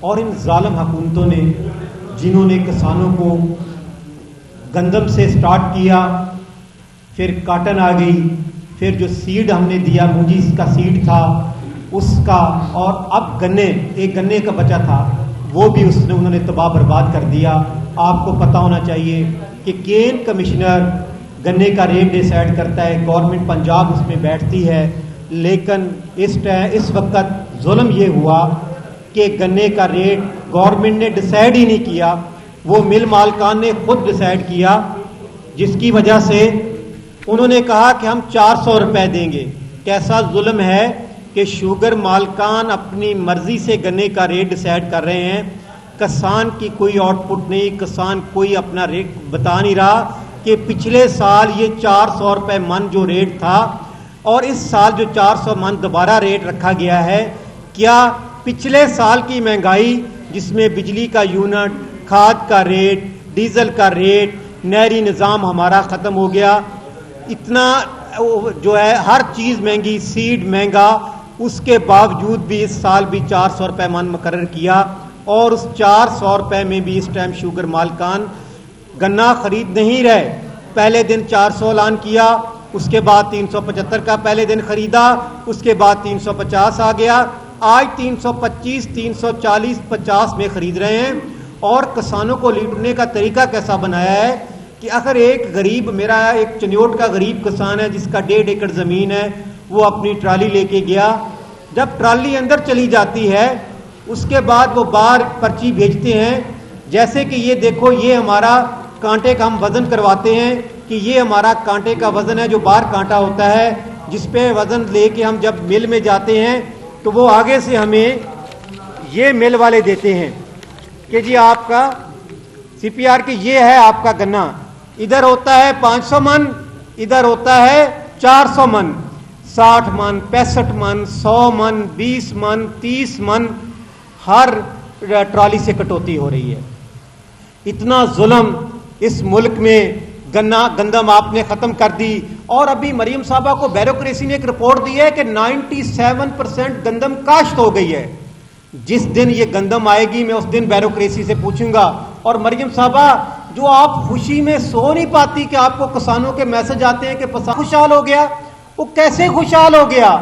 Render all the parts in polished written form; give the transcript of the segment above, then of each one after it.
اور ان ظالم حکومتوں نے جنہوں نے کسانوں کو گندم سے سٹارٹ کیا، پھر کاٹن آ گئی، پھر جو سیڈ ہم نے دیا مونجی کا سیڈ تھا اس کا، اور اب گنے، ایک گنے کا بچا تھا وہ بھی انہوں نے تباہ برباد کر دیا۔ آپ کو پتہ ہونا چاہیے کہ کین کمشنر گنے کا ریٹ ڈیسائیڈ کرتا ہے، گورنمنٹ پنجاب اس میں بیٹھتی ہے، لیکن اس وقت ظلم یہ ہوا کہ گنے کا ریٹ گورنمنٹ نے ڈیسائیڈ ہی نہیں کیا، وہ مل مالکان نے خود ڈیسائیڈ کیا، جس کی وجہ سے انہوں نے کہا کہ ہم 400 روپے دیں گے۔ کیسا ظلم ہے کہ شوگر مالکان اپنی مرضی سے گنے کا ریٹ ڈیسائیڈ کر رہے ہیں، کسان کی کوئی آؤٹ پٹ نہیں، کسان کوئی اپنا ریٹ بتا نہیں رہا کہ پچھلے سال یہ 400 روپے من جو ریٹ تھا اور اس سال جو 400 من دوبارہ ریٹ رکھا گیا ہے، کیا پچھلے سال کی مہنگائی جس میں بجلی کا یونٹ، کھاد کا ریٹ، ڈیزل کا ریٹ، نہری نظام ہمارا ختم ہو گیا، اتنا جو ہے ہر چیز مہنگی، سیڈ مہنگا، اس کے باوجود بھی اس سال بھی 400 روپے من مقرر کیا، اور اس 400 روپے میں بھی اس ٹائم شوگر مالکان گنا خرید نہیں رہے۔ پہلے دن 400 اعلان کیا، اس کے بعد 375 کا پہلے دن خریدا، اس کے بعد 350 آ گیا، آج 325، 340، 50 میں خرید رہے ہیں۔ اور کسانوں کو لوٹنے کا طریقہ کیسا بنایا ہے کہ اگر ایک غریب، میرا ایک چنیوٹ کا غریب کسان ہے جس کا 1.5 ایکڑ زمین ہے، وہ اپنی ٹرالی لے کے گیا، جب ٹرالی اندر چلی جاتی ہے اس کے بعد وہ باہر پرچی بھیجتے ہیں، جیسے کہ یہ دیکھو یہ ہمارا کانٹے کا ہم وزن کرواتے ہیں کہ یہ ہمارا کانٹے کا وزن ہے جو باہر کانٹا ہوتا ہے، جس پہ وزن لے کے ہم جب مل میں جاتے ہیں تو وہ آگے سے ہمیں یہ مل والے دیتے ہیں کہ جی آپ کا سی پی آر کے یہ ہے آپ کا گنا، ادھر ہوتا ہے 500 من، ادھر ہوتا ہے 400 من، 60 من، 65 من، 100 من، 20 من، 30 من، ہر ٹرالی سے کٹوتی ہو رہی ہے۔ اتنا ظلم اس ملک میں، گندم آپ نے ختم کر دی، اور ابھی مریم صاحبہ کو بیوروکریسی نے ایک رپورٹ دی ہے کہ 97% گندم کاشت ہو گئی ہے۔ جس دن یہ گندم آئے گی میں اس دن بیوروکریسی سے پوچھوں گا، اور مریم صاحبہ جو آپ خوشی میں سو نہیں پاتی کہ آپ کو کسانوں کے میسج آتے ہیں کہ خوشحال ہو گیا، وہ کیسے خوشحال ہو گیا؟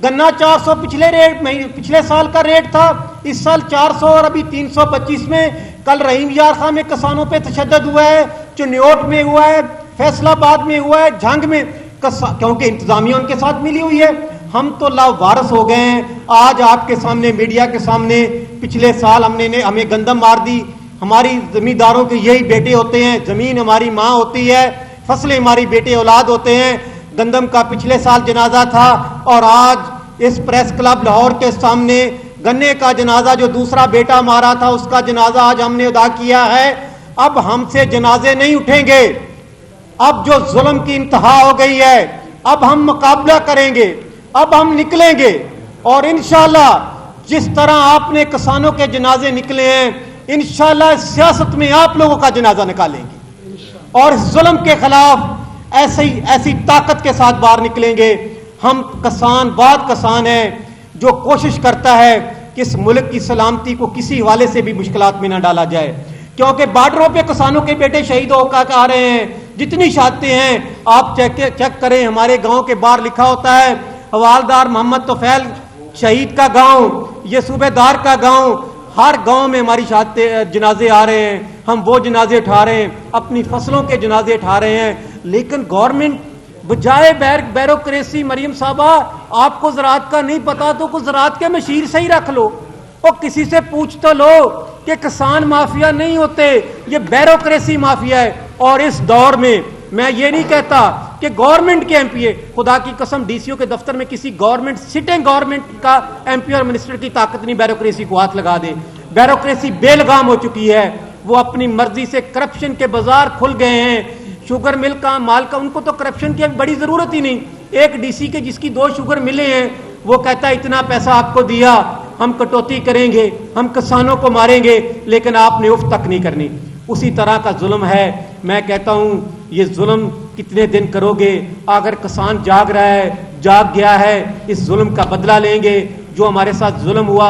گنا 400 پچھلے سال کا ریٹ تھا، اس سال 400 اور ابھی 325 میں۔ کل رحیم یار خان میں کسانوں پہ تشدد ہوا ہے، چنیوٹ میں ہوا ہے، فیصل آباد میں ہوا ہے، جھنگ میں، کیونکہ انتظامیہ ان کے ساتھ ملی ہوئی ہے۔ ہم تو لاوارث ہو گئے ہیں۔ آج آپ کے سامنے، میڈیا کے سامنے، پچھلے سال ہمیں گندم مار دی، ہماری زمینداروں کے یہی بیٹے ہوتے ہیں، زمین ہماری ماں ہوتی ہے، فصلیں ہماری بیٹے اولاد ہوتے ہیں۔ گندم کا پچھلے سال جنازہ تھا، اور آج اس پریس کلب لاہور کے سامنے گنے کا جنازہ جو دوسرا بیٹا مارا تھا اس کا جنازہ آج ہم نے ادا کیا ہے۔ اب ہم سے جنازے نہیں اٹھیں گے، اب جو ظلم کی انتہا ہو گئی ہے، اب ہم مقابلہ کریں گے، اب ہم نکلیں گے، اور انشاءاللہ جس طرح آپ نے کسانوں کے جنازے نکلے ہیں، انشاءاللہ سیاست میں آپ لوگوں کا جنازہ نکالیں گے، اور ظلم کے خلاف ایسی طاقت کے ساتھ باہر نکلیں گے۔ ہم کسان بات کسان ہیں جو کوشش کرتا ہے کہ اس ملک کی سلامتی کو کسی حوالے سے بھی مشکلات میں نہ ڈالا جائے، کیونکہ بارڈروں پہ کسانوں کے بیٹے شہید ہو کر آ رہے ہیں، جتنی شہادتیں ہیں آپ چیک کریں، ہمارے گاؤں کے باہر لکھا ہوتا ہے حوالدار محمد طفیل شہید کا گاؤں، یہ صوبے دار کا گاؤں، ہر گاؤں میں ہماری جنازے آ رہے ہیں، ہم وہ جنازے اٹھا رہے ہیں، اپنی فصلوں کے جنازے اٹھا رہے ہیں، لیکن گورنمنٹ بجائے بیوروکریسی، مریم صاحبہ آپ کو زراعت کا نہیں پتا تو کچھ زراعت کے مشیر سے ہی رکھ لو، اور کسی سے پوچھ تو لو کہ کسان مافیا نہیں ہوتے، یہ بیوروکریسی مافیا ہے۔ اور اس دور میں یہ نہیں کہتا کہ گورنمنٹ کے ایم پی اے، خدا کی قسم ڈی سی او کے دفتر میں کسی گورنمنٹ سٹنگ گورنمنٹ کا ایم پی اور منسٹر کی طاقت نہیں بیوروکریسی کو ہاتھ لگا دے۔ بیوروکریسی بے لگام ہو چکی ہے، وہ اپنی مرضی سے کرپشن کے بازار کھل گئے ہیں۔ شوگر مل کا مال کا ان کو تو کرپشن کی بڑی ضرورت ہی نہیں، ایک ڈی سی کے جس کی 2 شوگر ملے ہیں وہ کہتا ہے اتنا پیسہ آپ کو دیا، ہم کٹوتی کریں گے، ہم کسانوں کو ماریں گے، لیکن آپ نے اف تک نہیں کرنی۔ اسی طرح کا ظلم ہے۔ میں کہتا ہوں یہ ظلم کتنے دن کرو گے؟ اگر کسان جاگ رہا ہے، جاگ گیا ہے، اس ظلم کا بدلہ لیں گے جو ہمارے ساتھ ظلم ہوا۔